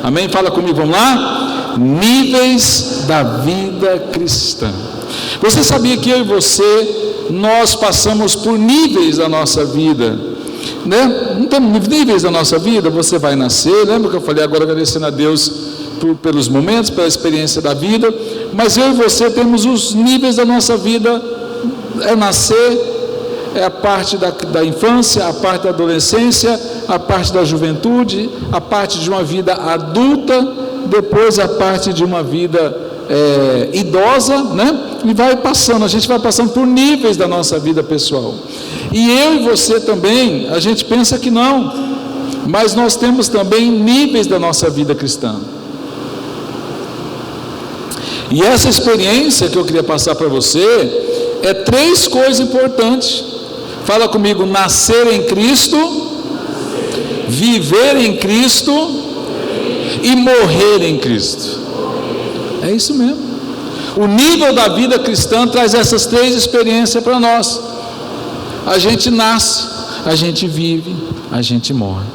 Amém? Fala comigo, vamos lá? Níveis da vida cristã. Você sabia que eu e você, nós passamos por níveis da nossa vida, né? Não temos níveis da nossa vida. Você vai nascer, lembra que eu falei agora, agradecendo a Deus pelos momentos, pela experiência da vida, mas eu e você temos os níveis da nossa vida. É nascer, é a parte da infância, a parte da adolescência, a parte da juventude, a parte de uma vida adulta, depois a parte de uma vida idosa, né? E vai passando, a gente vai passando por níveis da nossa vida pessoal. E eu e você também, a gente pensa que não, mas nós temos também níveis da nossa vida cristã. E essa experiência que eu queria passar para você é 3 coisas importantes. Fala comigo: nascer em Cristo, viver em Cristo e morrer em Cristo. É isso mesmo. O nível da vida cristã traz essas 3 experiências para nós. A gente nasce, a gente vive, a gente morre.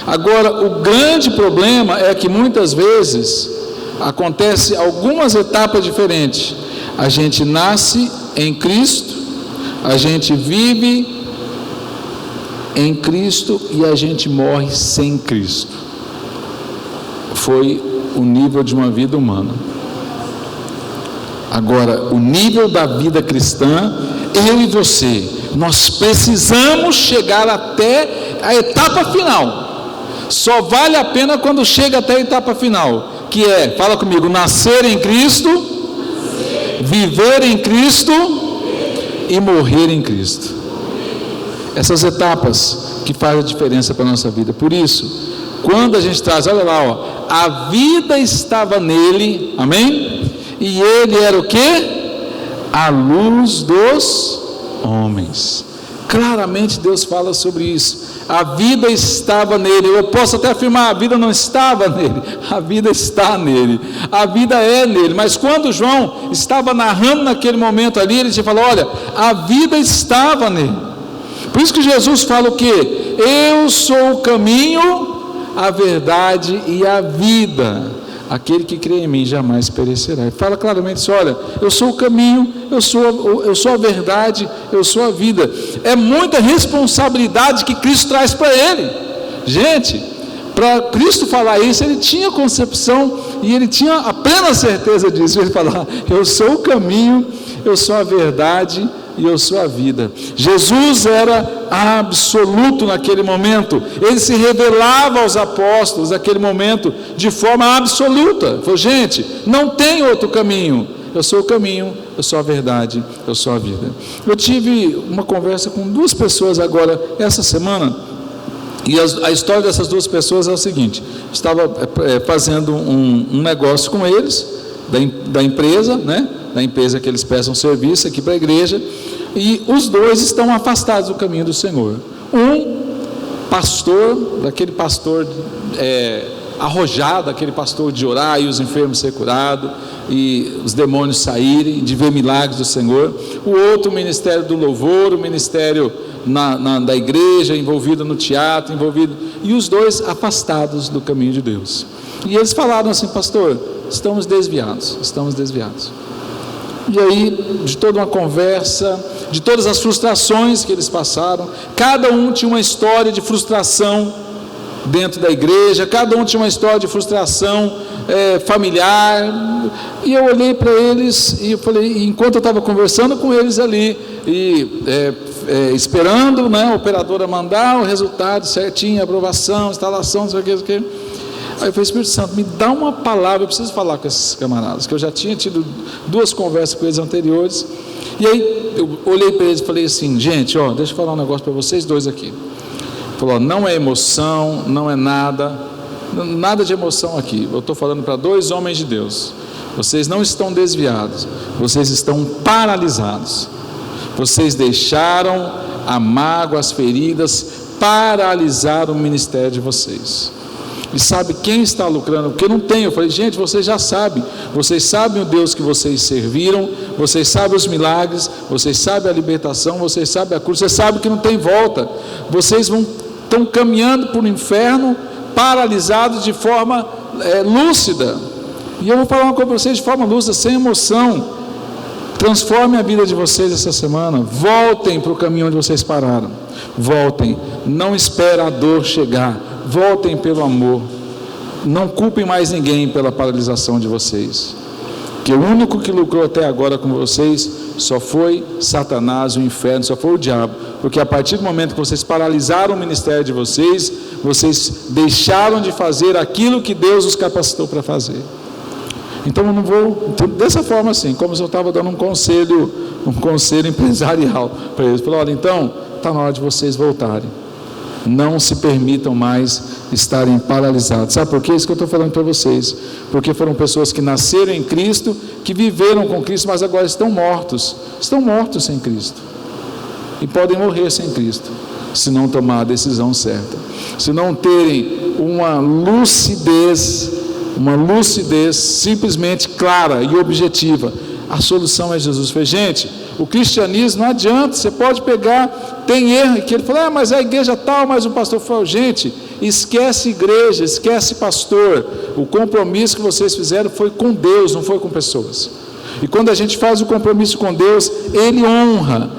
Agora, o grande problema é que muitas vezes acontece algumas etapas diferentes. A gente nasce em Cristo, a gente vive em Cristo e a gente morre sem Cristo. Foi o nível de uma vida humana. Agora, o nível da vida cristã, eu e você, nós precisamos chegar até a etapa final. Só vale a pena quando chega até a etapa final, que é, fala comigo, nascer em Cristo, viver em Cristo e morrer em Cristo. Essas etapas que fazem a diferença para a nossa vida. Por isso, quando a gente traz, olha lá, ó, a vida estava nele, amém? E ele era o quê? A luz dos homens. Claramente Deus fala sobre isso. A vida estava nele. Eu posso até afirmar, a vida não estava nele, a vida está nele, a vida é nele. Mas quando João estava narrando naquele momento ali, ele te falou: olha, a vida estava nele. Por isso que Jesus fala o quê? Eu sou o caminho, a verdade e a vida. Aquele que crê em mim jamais perecerá. Ele fala claramente assim: olha, eu sou o caminho, eu sou a verdade, eu sou a vida. É muita responsabilidade que Cristo traz para ele. Gente, para Cristo falar isso, ele tinha concepção e ele tinha a plena certeza disso. Ele falava: eu sou o caminho, eu sou a verdade e eu sou a vida. Jesus era absoluto naquele momento. Ele se revelava aos apóstolos naquele momento de forma absoluta. Ele falou: gente, não tem outro caminho. Eu sou o caminho, eu sou a verdade, eu sou a vida. Eu tive uma conversa com 2 pessoas agora, essa semana, e a história dessas 2 pessoas é o seguinte: estava fazendo um negócio com eles, da empresa, né? Da empresa que eles prestam serviço aqui para a igreja, e os 2 estão afastados do caminho do Senhor. Um pastor, daquele pastor arrojado, aquele pastor de orar e os enfermos ser curados e os demônios saírem, de ver milagres do Senhor. O outro, o ministério do louvor, o ministério da igreja, envolvido no teatro, e os 2 afastados do caminho de Deus. E eles falaram assim: pastor, estamos desviados. E aí, de toda uma conversa, de todas as frustrações que eles passaram, cada um tinha uma história de frustração dentro da igreja, cada um tinha uma história de frustração familiar. E eu olhei para eles e eu falei, enquanto eu estava conversando com eles ali, e esperando, né, a operadora mandar o resultado certinho, aprovação, instalação, não sei o que. Aí eu falei: Espírito Santo, me dá uma palavra, eu preciso falar com esses camaradas, que eu já tinha tido 2 conversas com eles anteriores. E aí eu olhei para eles e falei assim: gente, ó, deixa eu falar um negócio para vocês 2 aqui. Falou: não é emoção, não é nada de emoção aqui. Eu estou falando para 2 homens de Deus. Vocês não estão desviados, vocês estão paralisados. Vocês deixaram a mágoa, as feridas paralisar o ministério de vocês. E sabe quem está lucrando? Porque não tem. Eu falei: gente, vocês já sabem. Vocês sabem o Deus que vocês serviram. Vocês sabem os milagres. Vocês sabem a libertação. Vocês sabem a cruz. Vocês sabem que não tem volta. Vocês estão caminhando para o inferno paralisados de forma lúcida. E eu vou falar uma coisa para vocês de forma lúcida, sem emoção. Transforme a vida de vocês essa semana. Voltem para o caminho onde vocês pararam. Voltem. Não espere a dor chegar. Voltem pelo amor. Não culpem mais ninguém pela paralisação de vocês. Que o único que lucrou até agora com vocês só foi Satanás, o inferno, só foi o diabo. Porque a partir do momento que vocês paralisaram o ministério de vocês, vocês deixaram de fazer aquilo que Deus os capacitou para fazer. Então eu não vou, dessa forma assim, como se eu estava dando um conselho empresarial para eles. Falei, olha, então está na hora de vocês voltarem. Não se permitam mais estarem paralisados. Sabe por quê? Isso que eu estou falando para vocês. Porque foram pessoas que nasceram em Cristo, que viveram com Cristo, mas agora estão mortos. Estão mortos sem Cristo. E podem morrer sem Cristo, se não tomar a decisão certa. Se não terem uma lucidez simplesmente clara e objetiva. A solução é Jesus. Gente, o cristianismo não adianta, você pode pegar, tem erro, que ele fala, mas a igreja tal, mas o pastor falou, gente, esquece igreja, esquece pastor, o compromisso que vocês fizeram foi com Deus, não foi com pessoas. E quando a gente faz o compromisso com Deus, Ele honra,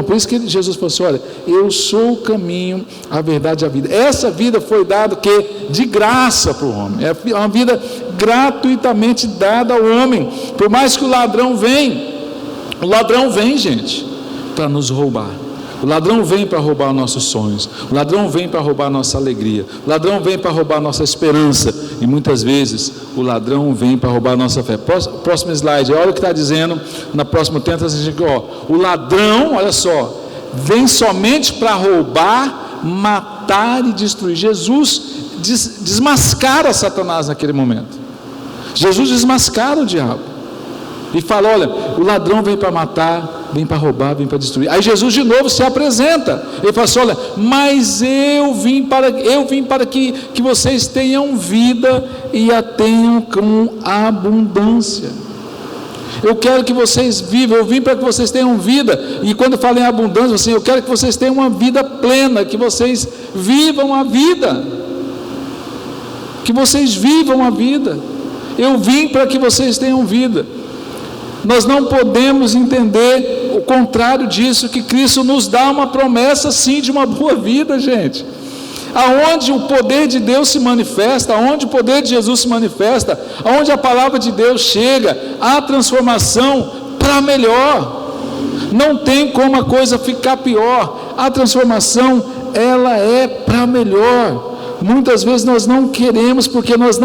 por isso que Jesus falou assim, olha, eu sou o caminho, a verdade e a vida. Essa vida foi dada de graça para o homem, é uma vida gratuitamente dada ao homem, por mais que o ladrão vem, gente, para nos roubar. O ladrão vem para roubar nossos sonhos, o ladrão vem para roubar nossa alegria, o ladrão vem para roubar nossa esperança, e muitas vezes o ladrão vem para roubar nossa fé. Próximo slide, olha o que está dizendo na próxima tentativa, o ladrão, olha só, vem somente para roubar, matar e destruir. Jesus desmascara Satanás naquele momento. Jesus desmascara o diabo e fala, olha, o ladrão vem para matar, vem para roubar, vem para destruir. Aí Jesus de novo se apresenta, ele fala assim, olha, mas eu vim para que vocês tenham vida e a tenham com abundância. Eu quero que vocês vivam, eu vim para que vocês tenham vida, e quando eu falo em abundância, assim, eu quero que vocês tenham uma vida plena, que vocês vivam a vida, eu vim para que vocês tenham vida. Nós não podemos entender o contrário disso, que Cristo nos dá uma promessa sim de uma boa vida, gente. Aonde o poder de Deus se manifesta, aonde o poder de Jesus se manifesta, aonde a palavra de Deus chega, há transformação para melhor. Não tem como a coisa ficar pior. A transformação, ela é para melhor. Muitas vezes nós não queremos, porque nós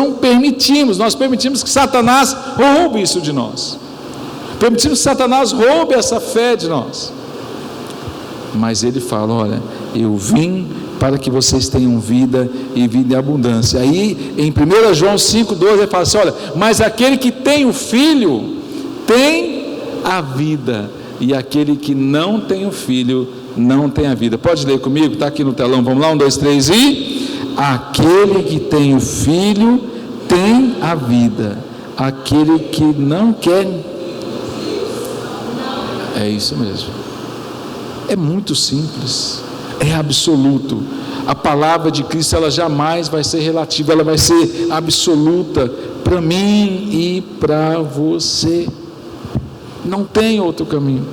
permitimos que Satanás roube isso de nós. Permitimos que Satanás roube essa fé de nós. Mas ele fala, olha, eu vim para que vocês tenham vida e vida em abundância. Aí em 1 João 5,12 ele fala assim, olha, mas aquele que tem o Filho tem a vida, e aquele que não tem o Filho não tem a vida. Pode ler comigo? Está aqui no telão, vamos lá, 1, 2, 3 e... Aquele que tem o Filho tem a vida, aquele que não quer... É isso mesmo, é muito simples, é absoluto. A palavra de Cristo, ela jamais vai ser relativa, ela vai ser absoluta para mim e para você. Não tem outro caminho.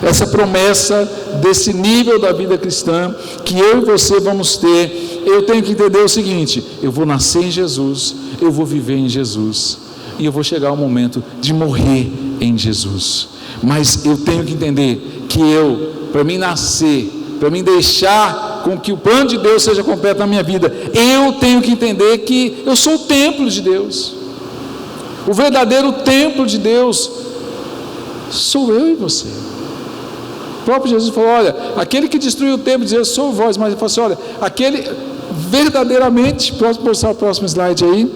Essa promessa desse nível da vida cristã que eu e você vamos ter, eu tenho que entender o seguinte: eu vou nascer em Jesus, eu vou viver em Jesus, e eu vou chegar ao momento de morrer em Jesus. Mas eu tenho que entender que para mim nascer, para mim deixar com que o plano de Deus seja completo na minha vida, eu tenho que entender que eu sou o templo de Deus. O verdadeiro templo de Deus sou eu e você. O próprio Jesus falou, olha, aquele que destruiu o templo, dizia, sou vós, mas ele falou assim, olha, aquele verdadeiramente, pode postar o próximo slide aí,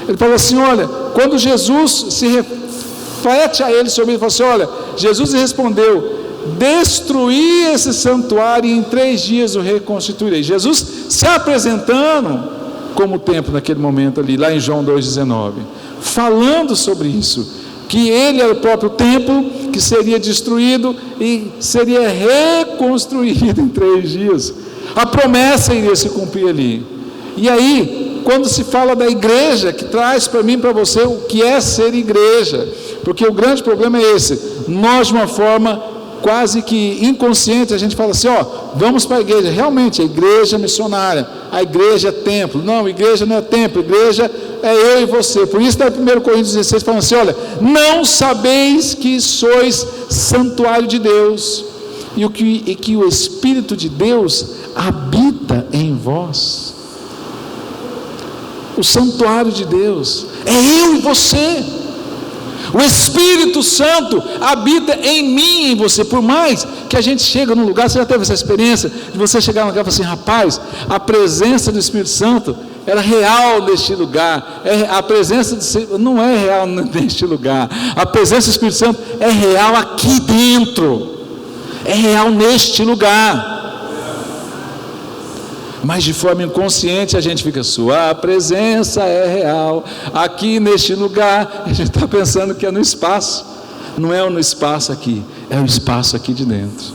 ele falou assim, olha, quando Jesus se reflete a ele sobre ele, ele falou assim, olha, Jesus respondeu, destruir esse santuário e em 3 dias o reconstituirei. Jesus se apresentando como templo naquele momento ali, lá em João 2,19, falando sobre isso, que ele era o próprio templo que seria destruído e seria reconstruído em 3 dias. A promessa iria se cumprir ali. E aí, quando se fala da igreja, que traz para mim e para você o que é ser igreja, porque o grande problema é esse: nós, de uma forma quase que inconsciente, a gente fala assim, vamos para a igreja. Realmente, a igreja é missionária, a igreja é templo. Não, a igreja não é templo, a igreja é eu e você. Por isso está em 1 Coríntios 16 falando assim, olha, não sabeis que sois santuário de Deus, e que o Espírito de Deus habita em vós. O santuário de Deus é eu e você. O Espírito Santo habita em mim e em você. Por mais que a gente chega num lugar, você já teve essa experiência de você chegar num lugar e falar assim, rapaz, a presença do Espírito Santo era real neste lugar. A presença não é real neste lugar. A presença do Espírito Santo é real aqui dentro. É real neste lugar. Mas de forma inconsciente a gente fica, sua presença é real aqui neste lugar. A gente está pensando que é no espaço. Não é no espaço aqui, é o espaço aqui de dentro.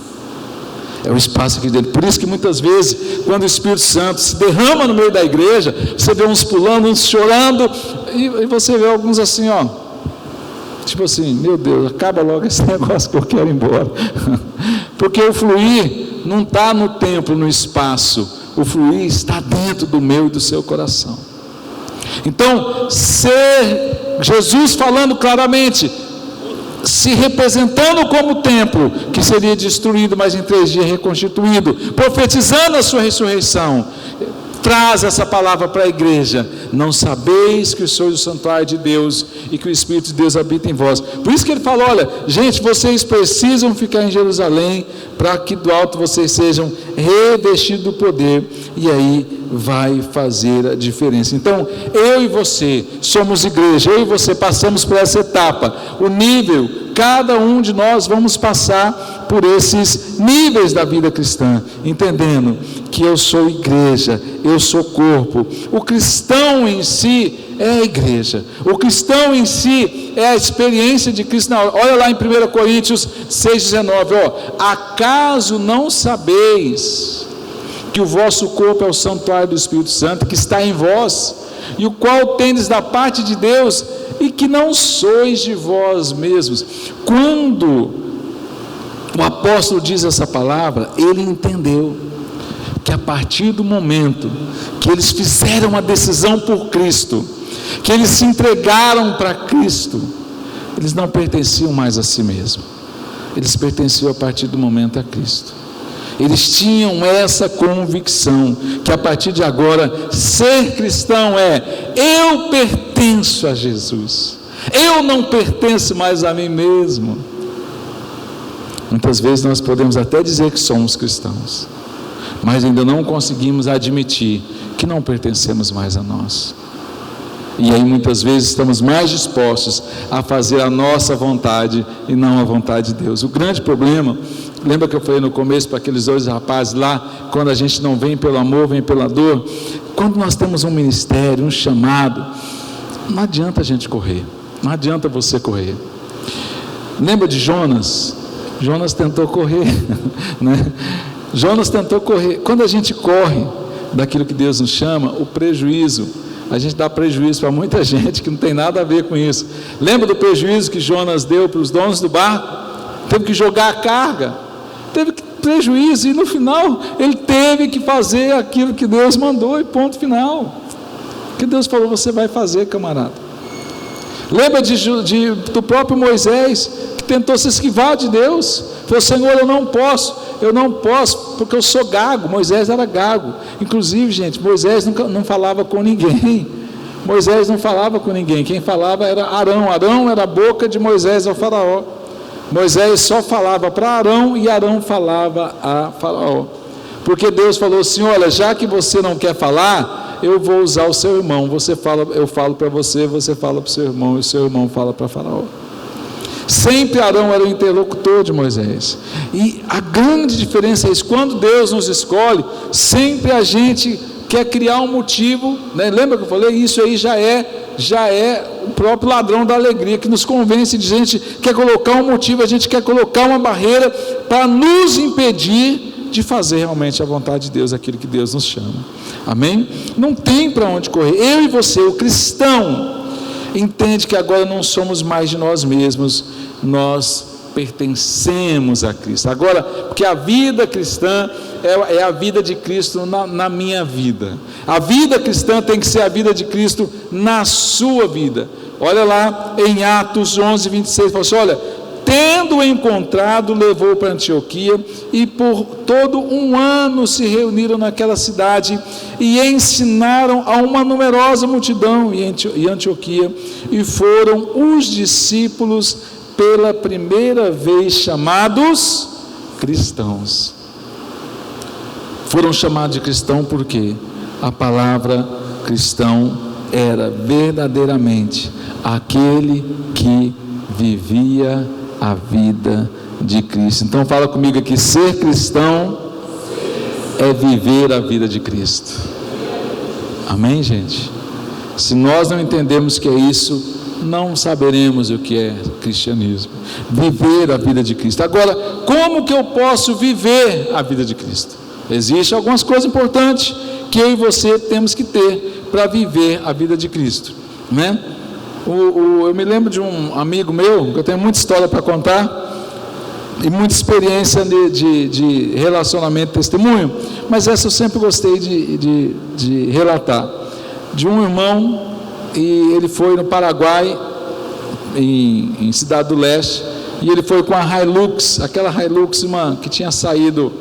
É o espaço aqui de dentro. Por isso que muitas vezes, quando o Espírito Santo se derrama no meio da igreja, você vê uns pulando, uns chorando, e você vê alguns assim, tipo assim, meu Deus, acaba logo esse negócio que eu quero ir embora. Porque o fluir não está no templo, no espaço. O fluir está dentro do meu e do seu coração. Então, Jesus falando claramente, se representando como templo, que seria destruído, mas em 3 dias reconstituído, profetizando a sua ressurreição, traz essa palavra para a igreja: não sabeis que sois o santuário de Deus e que o Espírito de Deus habita em vós. Por isso que ele fala, olha, gente, vocês precisam ficar em Jerusalém, para que do alto vocês sejam revestidos do poder, e aí vai fazer a diferença. Então, eu e você somos igreja, eu e você passamos por essa etapa, o nível, cada um de nós vamos passar por esses níveis da vida cristã, entendendo que eu sou igreja, eu sou corpo. O cristão em si é a igreja, o cristão em si é a experiência de Cristo. Olha lá em 1 Coríntios 6,19, acaso não sabeis que o vosso corpo é o santuário do Espírito Santo, que está em vós, e o qual tendes da parte de Deus, e que não sois de vós mesmos? Quando o apóstolo diz essa palavra, ele entendeu que a partir do momento que eles fizeram a decisão por Cristo, que eles se entregaram para Cristo, eles não pertenciam mais a si mesmos, eles pertenciam a partir do momento a Cristo. Eles tinham essa convicção, que a partir de agora, ser cristão eu pertenço a Jesus, eu não pertenço mais a mim mesmo. Muitas vezes nós podemos até dizer que somos cristãos, mas ainda não conseguimos admitir que não pertencemos mais a nós. E aí muitas vezes estamos mais dispostos a fazer a nossa vontade e não a vontade de Deus. O grande problema, lembra que eu falei no começo para aqueles 2 rapazes lá, quando a gente não vem pelo amor, vem pela dor? Quando nós temos um ministério, um chamado, não adianta a gente correr, não adianta você correr. Lembra de Jonas? Jonas tentou correr, né? Jonas tentou correr. Quando a gente corre daquilo que Deus nos chama, o prejuízo, a gente dá prejuízo para muita gente que não tem nada a ver com isso. Lembra do prejuízo que Jonas deu para os donos do barco? Teve que jogar a carga, teve prejuízo, e no final ele teve que fazer aquilo que Deus mandou, e ponto final. Que Deus falou, você vai fazer, camarada. Lembra do próprio Moisés, que tentou se esquivar de Deus, falou, Senhor, eu não posso, porque eu sou gago. Moisés era gago. Inclusive, gente, Moisés não falava com ninguém. Moisés não falava com ninguém. Quem falava era Arão. Arão era a boca de Moisés ao faraó. Moisés só falava para Arão, e Arão falava a faraó. Porque Deus falou assim, olha, já que você não quer falar, eu vou usar o seu irmão. Eu falo para você, você fala para o seu irmão, e o seu irmão fala para faraó. Sempre Arão era o interlocutor de Moisés. E a grande diferença é isso: quando Deus nos escolhe, sempre a gente quer criar um motivo, né? Lembra que eu falei? Isso aí já é o próprio ladrão da alegria, que nos convence de a gente quer colocar um motivo, a gente quer colocar uma barreira para nos impedir de fazer realmente a vontade de Deus, aquilo que Deus nos chama. Amém? Não tem para onde correr. Eu e você, o cristão, entende que agora não somos mais de nós mesmos, nós pertencemos a Cristo. Agora, porque a vida cristã é a vida de Cristo na minha vida. A vida cristã tem que ser a vida de Cristo na sua vida. Olha lá em Atos 11, 26, fala assim, olha, tendo encontrado, levou para Antioquia, e por todo um ano se reuniram naquela cidade, e ensinaram a uma numerosa multidão em Antioquia, e foram os discípulos pela primeira vez chamados cristãos. Foram chamados de cristão porque a palavra cristão era verdadeiramente aquele que vivia a vida de Cristo. Então fala comigo aqui, ser cristão é viver a vida de Cristo. Amém, gente? Se nós não entendemos que é isso, não saberemos o que é cristianismo. Viver a vida de Cristo. Agora, como que eu posso viver a vida de Cristo? Existem algumas coisas importantes que eu e você temos que ter para viver a vida de Cristo, né? Eu me lembro de um amigo meu, que eu tenho muita história para contar, e muita experiência de relacionamento e testemunho, mas essa eu sempre gostei de relatar, de um irmão, e ele foi no Paraguai, em Cidade do Leste, e ele foi com a Hilux, aquela Hilux que tinha saído,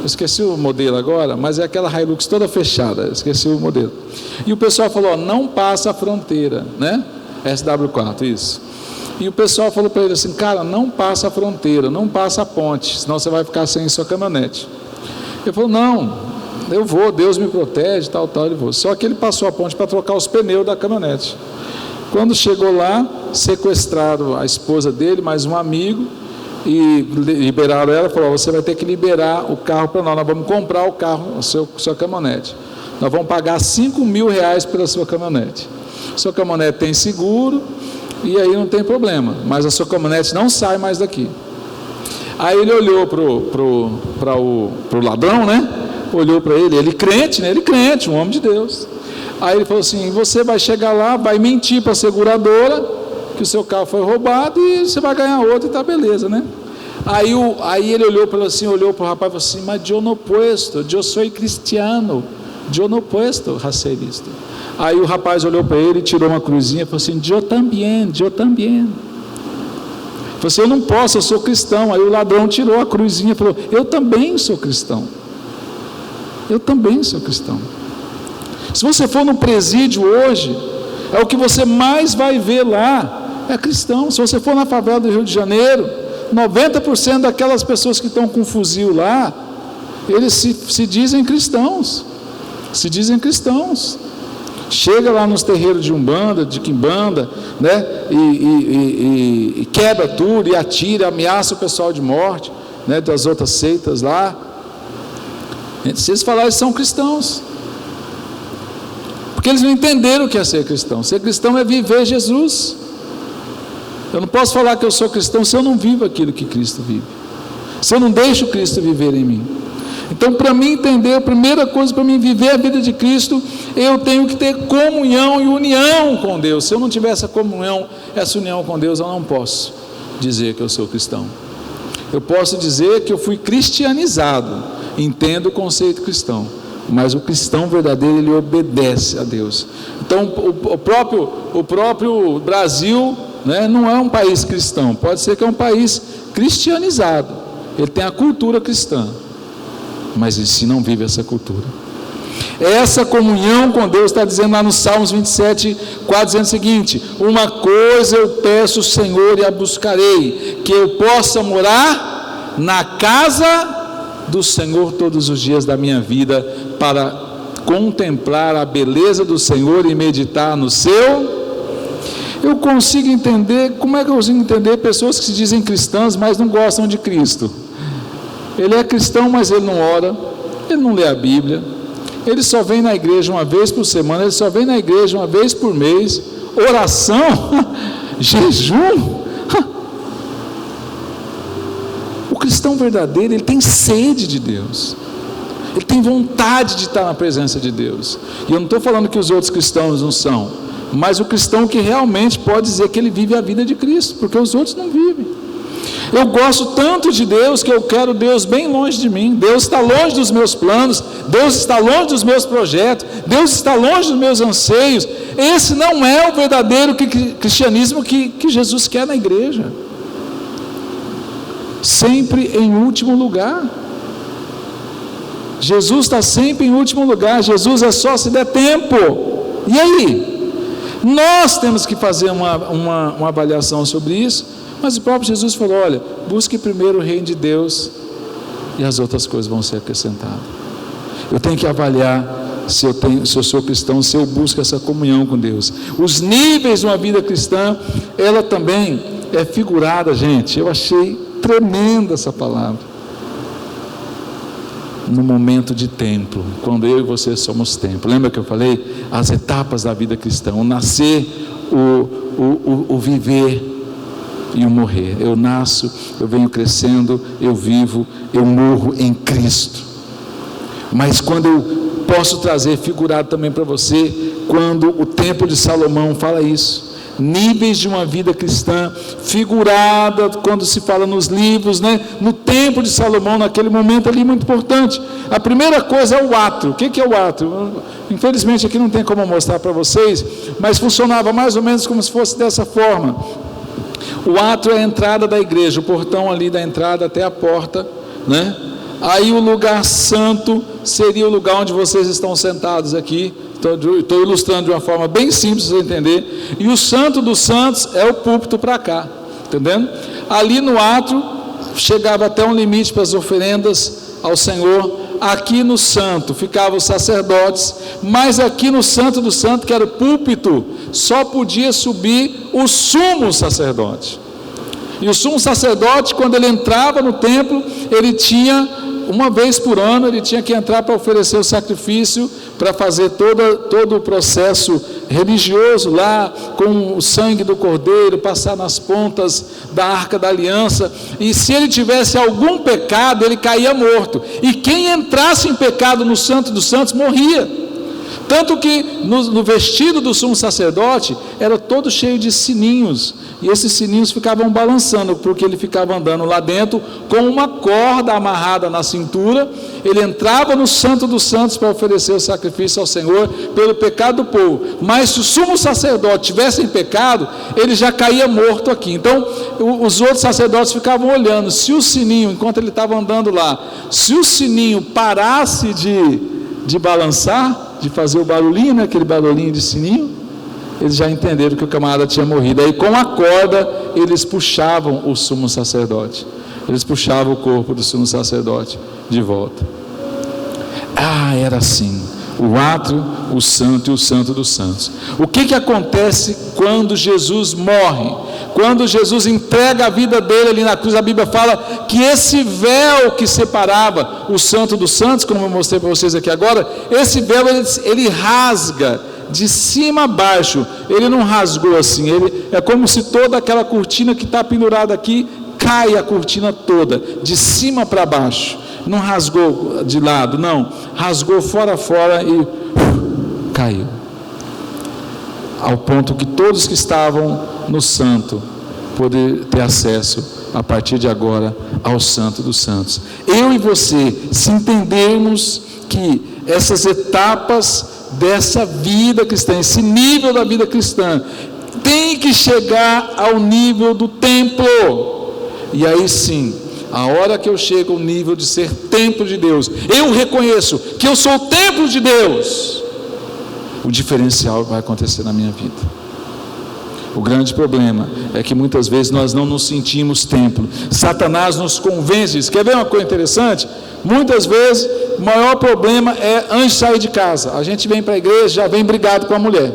eu esqueci o modelo agora, mas é aquela Hilux toda fechada, esqueci o modelo, e o pessoal falou, não passa a fronteira, né? SW4, isso. E o pessoal falou para ele assim, cara, não passa a fronteira, não passa a ponte, senão você vai ficar sem sua caminhonete. Ele falou, não, eu vou, Deus me protege, tal, ele vou. Só que ele passou a ponte para trocar os pneus da caminhonete. Quando chegou lá, sequestraram a esposa dele, mais um amigo, e liberaram ela, falou, você vai ter que liberar o carro para nós vamos comprar o carro, sua caminhonete. Nós vamos pagar R$5.000 pela sua caminhonete. Sua caminhonete tem seguro, e aí não tem problema, mas a sua caminhonete não sai mais daqui. Aí ele olhou para o ladrão, né? Olhou para ele crente, né? Ele crente, um homem de Deus. Aí ele falou assim, você vai chegar lá, vai mentir para a seguradora, que o seu carro foi roubado, e você vai ganhar outro, e tá beleza, né? Aí ele olhou para o rapaz e falou assim, mas eu não puesto, eu sou cristiano, eu não puesto hacer isto. Aí o rapaz olhou para ele, tirou uma cruzinha e falou assim, eu também. Ele falou assim, eu não posso, eu sou cristão. Aí o ladrão tirou a cruzinha e falou, eu também sou cristão. Eu também sou cristão. Se você for no presídio hoje, é o que você mais vai ver lá, é cristão. Se você for na favela do Rio de Janeiro, 90% daquelas pessoas que estão com fuzil lá, eles se dizem cristãos. Se dizem cristãos. Chega lá nos terreiros de Umbanda, de Quimbanda, né? E quebra tudo, e atira, ameaça o pessoal de morte, né? Das outras seitas lá. Se eles falarem, são cristãos, porque eles não entenderam o que é ser cristão. Ser cristão é viver Jesus. Eu não posso falar que eu sou cristão se eu não vivo aquilo que Cristo vive, se eu não deixo Cristo viver em mim. Então, para mim entender, a primeira coisa, para mim viver a vida de Cristo, eu tenho que ter comunhão e união com Deus. Se eu não tiver essa comunhão, essa união com Deus, eu não posso dizer que eu sou cristão. Eu posso dizer que eu fui cristianizado, entendo o conceito cristão, mas o cristão verdadeiro, ele obedece a Deus. Então, o próprio Brasil, né, não é um país cristão, pode ser que é um país cristianizado, ele tem a cultura cristã, mas se não vive essa cultura, essa comunhão com Deus, está dizendo lá no Salmos 27, 4, dizendo o seguinte, uma coisa eu peço, Senhor, e a buscarei, que eu possa morar na casa do Senhor todos os dias da minha vida, para contemplar a beleza do Senhor e meditar no seu. Eu consigo entender, como é que eu consigo entender pessoas que se dizem cristãs, mas não gostam de Cristo? Ele é cristão, mas ele não ora, ele não lê a Bíblia, ele só vem na igreja uma vez por semana, ele só vem na igreja uma vez por mês, oração, jejum. O cristão verdadeiro, ele tem sede de Deus, ele tem vontade de estar na presença de Deus. E eu não estou falando que os outros cristãos não são, mas o cristão que realmente pode dizer que ele vive a vida de Cristo, porque os outros não vivem. Eu gosto tanto de Deus que eu quero Deus bem longe de mim. Deus está longe dos meus planos, Deus está longe dos meus projetos, Deus está longe dos meus anseios. Esse não é o verdadeiro cristianismo que Jesus quer na igreja. Sempre em último lugar. Jesus está sempre em último lugar. Jesus é só se der tempo. E aí? Nós temos que fazer uma avaliação sobre isso. Mas o próprio Jesus falou: olha, busque primeiro o reino de Deus e as outras coisas vão ser acrescentadas. Eu tenho que avaliar se eu sou cristão, se eu busco essa comunhão com Deus. Os níveis de uma vida cristã, ela também é figurada, gente. Eu achei tremenda essa palavra. No momento de templo, quando eu e você somos templo. Lembra que eu falei? As etapas da vida cristã: o nascer, o viver e o morrer. Eu nasço, eu venho crescendo, eu vivo, eu morro em Cristo. Mas quando eu posso trazer figurado também para você, quando o Templo de Salomão fala isso, níveis de uma vida cristã figurada, quando se fala nos livros, né? No Templo de Salomão, naquele momento ali muito importante. A primeira coisa é o átrio. O que é o átrio? Infelizmente aqui não tem como mostrar para vocês, mas funcionava mais ou menos como se fosse dessa forma. O átrio é a entrada da igreja, o portão ali da entrada até a porta, né? Aí o lugar santo seria o lugar onde vocês estão sentados aqui. Estou ilustrando de uma forma bem simples para você entender. E o santo dos santos é o púlpito para cá, entendendo? Ali no átrio chegava até um limite para as oferendas ao Senhor. Aqui no santo ficavam os sacerdotes, mas aqui no santo do santo, que era o púlpito, só podia subir o sumo sacerdote. E o sumo sacerdote, quando ele entrava no templo, ele tinha, uma vez por ano, ele tinha que entrar para oferecer o sacrifício, para fazer todo o processo religioso lá, com o sangue do cordeiro, passar nas pontas da arca da aliança, e se ele tivesse algum pecado, ele caía morto, e quem entrasse em pecado no santo dos santos, morria. Tanto que no vestido do sumo sacerdote, era todo cheio de sininhos, e esses sininhos ficavam balançando, porque ele ficava andando lá dentro, com uma corda amarrada na cintura. Ele entrava no santo dos santos para oferecer o sacrifício ao Senhor, pelo pecado do povo, mas se o sumo sacerdote tivesse em pecado, ele já caía morto aqui. Então os outros sacerdotes ficavam olhando, se o sininho, enquanto ele estava andando lá, se o sininho parasse de balançar, de fazer o barulhinho, né, aquele barulhinho de sininho, eles já entenderam que o camarada tinha morrido. Aí com a corda eles puxavam o sumo sacerdote, eles puxavam o corpo do sumo sacerdote de volta. Era assim, o átrio, o santo e o santo dos santos. O que acontece quando Jesus morre? Quando Jesus entrega a vida dele ali na cruz, a Bíblia fala que esse véu que separava o santo dos santos, como eu mostrei para vocês aqui agora, esse véu ele rasga de cima a baixo. Ele não rasgou assim, é como se toda aquela cortina que está pendurada aqui, cai a cortina toda, de cima para baixo. Não rasgou de lado, não, rasgou fora e caiu, ao ponto que todos que estavam no santo poder ter acesso a partir de agora ao santo dos santos. Eu e você, se entendermos que essas etapas dessa vida cristã, esse nível da vida cristã, tem que chegar ao nível do templo, e aí sim, a hora que eu chego ao nível de ser templo de Deus, eu reconheço que eu sou o templo de Deus, o diferencial vai acontecer na minha vida. O grande problema é que muitas vezes nós não nos sentimos templo. Satanás nos convence. Quer ver uma coisa interessante? Muitas vezes o maior problema é antes de sair de casa. A gente vem para a igreja, já vem brigado com a mulher,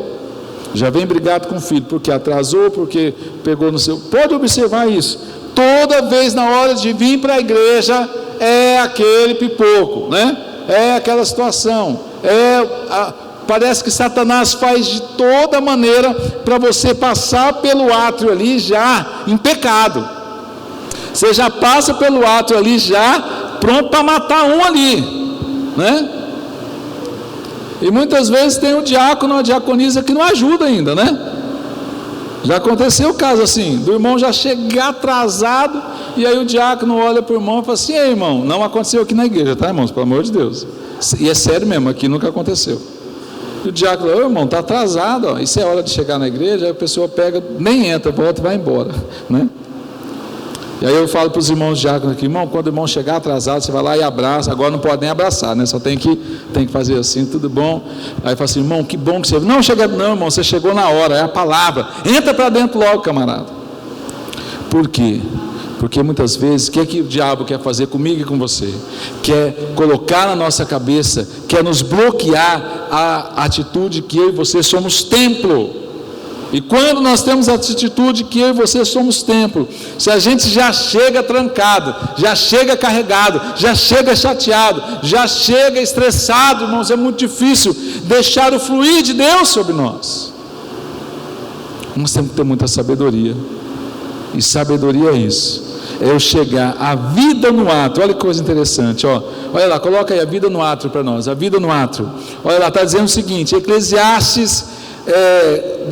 já vem brigado com o filho, porque atrasou, porque pegou no seu... Pode observar isso. Toda vez na hora de vir para a igreja é aquele pipoco, né? É aquela situação, parece que Satanás faz de toda maneira para você passar pelo átrio ali já em pecado. Você já passa pelo ato ali, já pronto para matar um ali, né? E muitas vezes tem o diácono, a diaconisa que não ajuda ainda, né? Já aconteceu o caso assim, do irmão já chegar atrasado, e aí o diácono olha para o irmão e fala assim: ei, irmão, não aconteceu aqui na igreja, tá, irmãos? Pelo amor de Deus. E é sério mesmo, aqui nunca aconteceu. E o diácono fala: ô, irmão, está atrasado, ó. Isso é hora de chegar na igreja. Aí a pessoa pega, nem entra, volta e vai embora, né? E aí eu falo para os irmãos diáconos aqui: irmão, quando o irmão chegar atrasado, você vai lá e abraça. Agora não pode nem abraçar, né? Só tem que fazer assim, tudo bom. Aí fala assim: irmão, que bom que você... Não, irmão, você chegou na hora, é a palavra. Entra para dentro logo, camarada. Por quê? Porque muitas vezes, o que o diabo quer fazer comigo e com você? Quer colocar na nossa cabeça, quer nos bloquear a atitude que eu e você somos templo. E quando nós temos a atitude que eu e você somos templo, se a gente já chega trancado, já chega carregado, já chega chateado, já chega estressado, irmãos, é muito difícil deixar o fluir de Deus sobre nós. Nós temos que ter muita sabedoria. E sabedoria é isso, é eu chegar a vida no ato. Olha que coisa interessante, ó. Olha lá, coloca aí a vida no ato para nós, a vida no ato. Olha lá, está dizendo o seguinte, Eclesiastes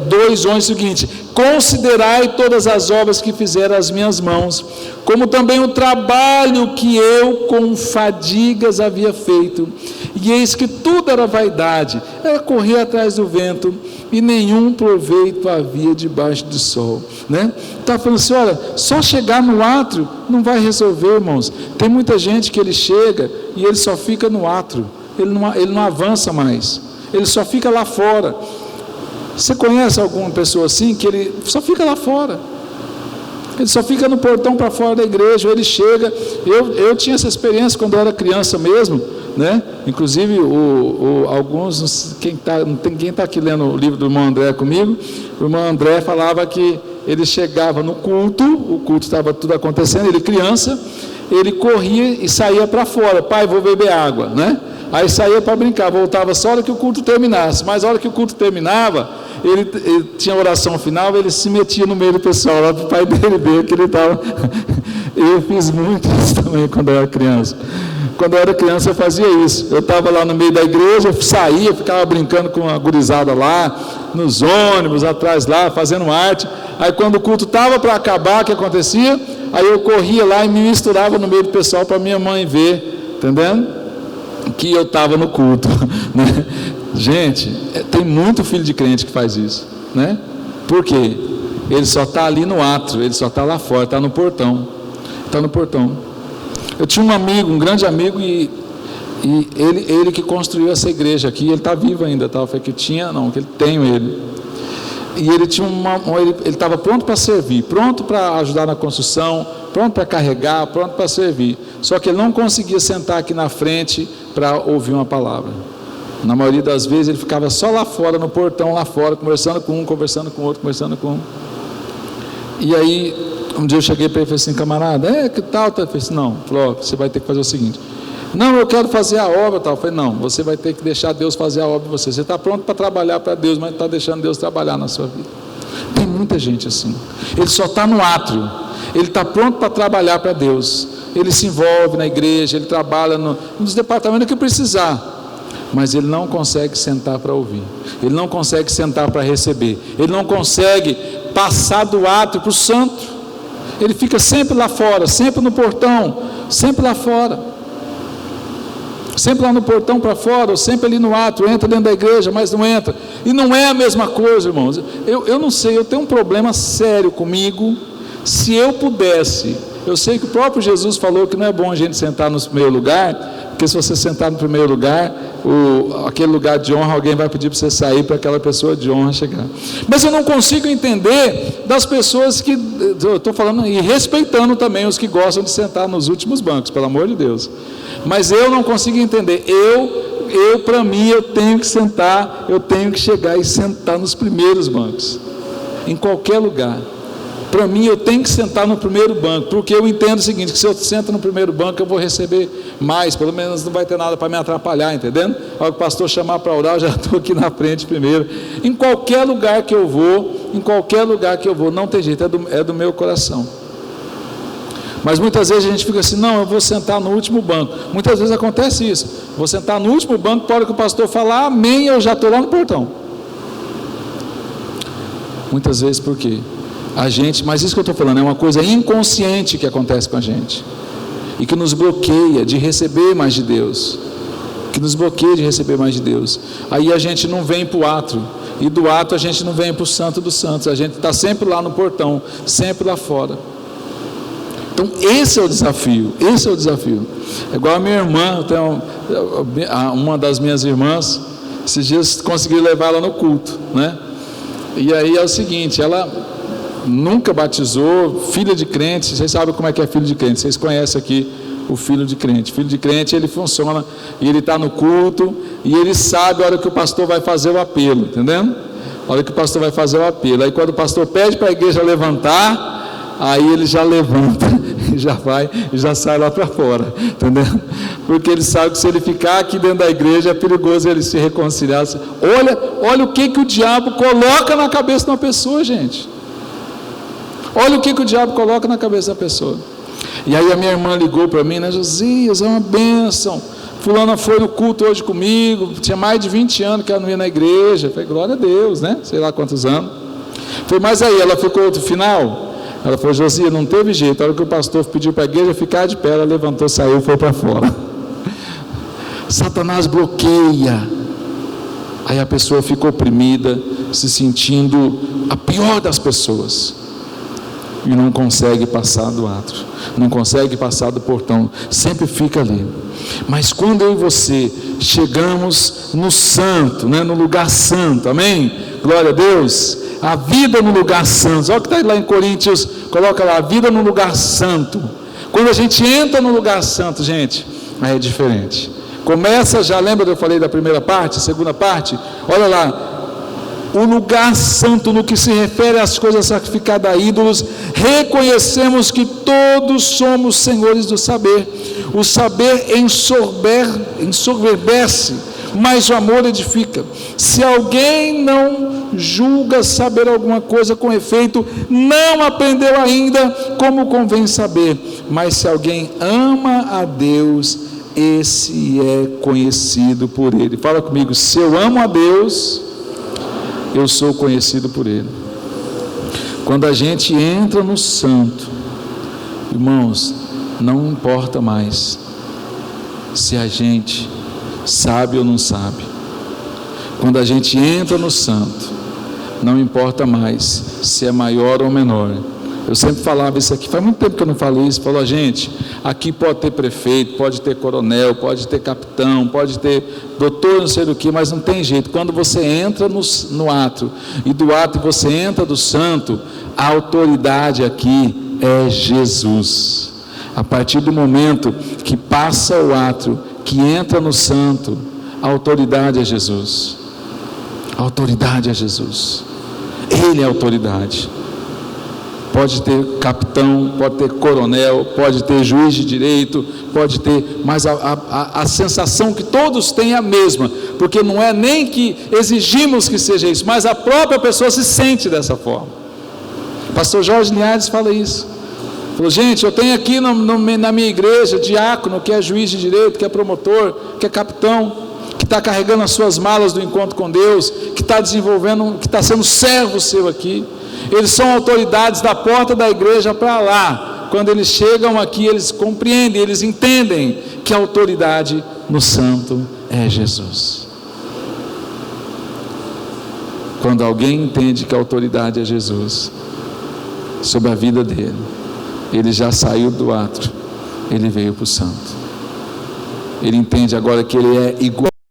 2:11, o seguinte: considerai todas as obras que fizeram as minhas mãos, como também o trabalho que eu com fadigas havia feito, e eis que tudo era vaidade, era correr atrás do vento, e nenhum proveito havia debaixo do sol, né? Está falando assim: olha, só chegar no átrio não vai resolver, irmãos. Tem muita gente que ele chega e ele só fica no átrio, ele não avança mais, ele só fica lá fora. Você conhece alguma pessoa assim, que ele só fica lá fora, ele só fica no portão para fora da igreja? Ele chega, eu tinha essa experiência quando eu era criança mesmo, né? Inclusive alguns, quem está aqui lendo o livro do irmão André comigo, o irmão André falava que ele chegava no culto, o culto estava tudo acontecendo, ele criança, ele corria e saía para fora: pai, vou beber água, né? Aí saía para brincar, voltava só a hora que o culto terminasse. Mas a hora que o culto terminava, ele tinha oração final, ele se metia no meio do pessoal, lá para o pai dele ver que ele estava... Eu fiz muito isso também quando eu era criança. Quando eu era criança eu fazia isso. Eu estava lá no meio da igreja, eu saía, ficava brincando com a gurizada lá, nos ônibus, atrás lá, fazendo arte. Aí quando o culto estava para acabar, o que acontecia? Aí eu corria lá e me misturava no meio do pessoal para minha mãe ver, entendendo? Que eu estava no culto, né? Gente, tem muito filho de crente que faz isso, né? Por quê? Ele só está ali no átrio, ele só está lá fora, está no portão, Eu tinha um amigo, um grande amigo, e ele que construiu essa igreja aqui. Ele está vivo ainda, tá? Foi que tinha, não, que ele tenho ele. E ele tinha ele estava pronto para servir, pronto para ajudar na construção, pronto para carregar, pronto para servir. Só que ele não conseguia sentar aqui na frente para ouvir uma palavra. Na maioria das vezes ele ficava só lá fora, no portão lá fora, conversando com um, conversando com outro, conversando com um. E aí um dia eu cheguei para ele e falei assim: camarada, que tal? Ele falou assim: não, falou, você vai ter que fazer o seguinte: não, eu quero fazer a obra, tal. Eu falei: não, você vai ter que deixar Deus fazer a obra de você. Você está pronto para trabalhar para Deus, mas não está deixando Deus trabalhar na sua vida. Tem muita gente assim, ele só está no átrio, ele está pronto para trabalhar para Deus, ele se envolve na igreja, ele trabalha nos departamentos que precisar, mas ele não consegue sentar para ouvir, ele não consegue sentar para receber, ele não consegue passar do átrio para o santo, ele fica sempre lá fora, sempre no portão, sempre lá fora, sempre lá no portão para fora, ou sempre ali no átrio, entra dentro da igreja, mas não entra. E não é a mesma coisa, irmãos. Eu não sei, eu tenho um problema sério comigo. Se eu pudesse, eu sei que o próprio Jesus falou que não é bom a gente sentar no primeiro lugar, porque se você sentar no primeiro lugar, aquele lugar de honra, alguém vai pedir para você sair para aquela pessoa de honra chegar. Mas eu não consigo entender das pessoas que, eu estou falando e respeitando também os que gostam de sentar nos últimos bancos, pelo amor de Deus. Mas eu não consigo entender. Para mim, eu tenho que sentar, eu tenho que chegar e sentar nos primeiros bancos, em qualquer lugar. Para mim, eu tenho que sentar no primeiro banco, porque eu entendo o seguinte: que se eu sento no primeiro banco, eu vou receber mais, pelo menos não vai ter nada para me atrapalhar, entendendo? Ao que o pastor chamar para orar, eu já estou aqui na frente primeiro. Em qualquer lugar que eu vou, não tem jeito, é do meu coração. Mas muitas vezes a gente fica assim, não, eu vou sentar no último banco. Muitas vezes acontece isso, vou sentar no último banco, para que o pastor falar amém, eu já estou lá no portão. Muitas vezes por quê? A gente, mas isso que eu estou falando é uma coisa inconsciente que acontece com a gente, e que nos bloqueia de receber mais de Deus, aí a gente não vem para o átrio, e do átrio a gente não vem para o Santo dos Santos, a gente está sempre lá no portão, sempre lá fora. Então esse é o desafio, é igual a minha irmã, eu tenho uma das minhas irmãs, esses dias consegui levar ela no culto, né? E aí é o seguinte, ela nunca batizou, filha de crente, vocês sabem como é que é filho de crente, vocês conhecem aqui o filho de crente, ele funciona, e ele está no culto, e ele sabe a hora que o pastor vai fazer o apelo, entendendo? A hora que o pastor vai fazer o apelo, aí quando o pastor pede para a igreja levantar, aí ele já levanta, e já vai, e já sai lá para fora, entendeu? Porque ele sabe que se ele ficar aqui dentro da igreja, é perigoso ele se reconciliar. Olha o que o diabo coloca na cabeça de uma pessoa, gente. Olha o que o diabo coloca na cabeça da pessoa. E aí a minha irmã ligou para mim, né? Josias, é uma bênção, fulana foi no culto hoje comigo, tinha mais de 20 anos que ela não ia na igreja. Eu falei, glória a Deus, né? Sei lá quantos anos. Eu falei, mas aí ela ficou no final? Ela falou, Josias, não teve jeito, a hora que o pastor pediu para a igreja ficar de pé, ela levantou, saiu e foi para fora. Satanás bloqueia, aí a pessoa fica oprimida, se sentindo a pior das pessoas, e não consegue passar do átrio, não consegue passar do portão, sempre fica ali. Mas quando eu e você chegamos no santo, né, no lugar santo, amém? Glória a Deus, a vida no lugar santo, olha o que está lá em Coríntios, coloca lá, a vida no lugar santo. Quando a gente entra no lugar santo, gente, aí é diferente. Começa já, lembra que eu falei da primeira parte, segunda parte? Olha lá, o lugar santo, no que se refere às coisas sacrificadas a ídolos, reconhecemos que todos somos senhores do saber. O saber ensoberbece, mas o amor edifica. Se alguém não julga saber alguma coisa com efeito, não aprendeu ainda como convém saber. Mas se alguém ama a Deus, esse é conhecido por Ele. Fala comigo, se eu amo a Deus, eu sou conhecido por Ele. Quando a gente entra no santo, irmãos, não importa mais se a gente sabe ou não sabe. Quando a gente entra no santo, não importa mais se é maior ou menor. Eu sempre falava isso aqui, faz muito tempo que eu não falei isso. Falou, gente, aqui pode ter prefeito, pode ter coronel, pode ter capitão, pode ter doutor, não sei do que, mas não tem jeito. Quando você entra no átrio, e do átrio você entra do santo, a autoridade aqui é Jesus. A partir do momento que passa o átrio, que entra no santo, a autoridade é Jesus. A autoridade é Jesus. Ele é a autoridade. Pode ter capitão, pode ter coronel, pode ter juiz de direito, pode ter, mas a sensação que todos têm é a mesma, porque não é nem que exigimos que seja isso, mas a própria pessoa se sente dessa forma. Pastor Jorge Linhares fala isso. Falou, gente, eu tenho aqui na minha igreja diácono, que é juiz de direito, que é promotor, que é capitão, que está carregando as suas malas do encontro com Deus, que está desenvolvendo, que está sendo servo seu aqui. Eles são autoridades da porta da igreja para lá. Quando eles chegam aqui, eles compreendem, eles entendem que a autoridade no santo é Jesus. Quando alguém entende que a autoridade é Jesus sobre a vida dele, ele já saiu do átrio, ele veio para o santo. Ele entende agora que ele é igual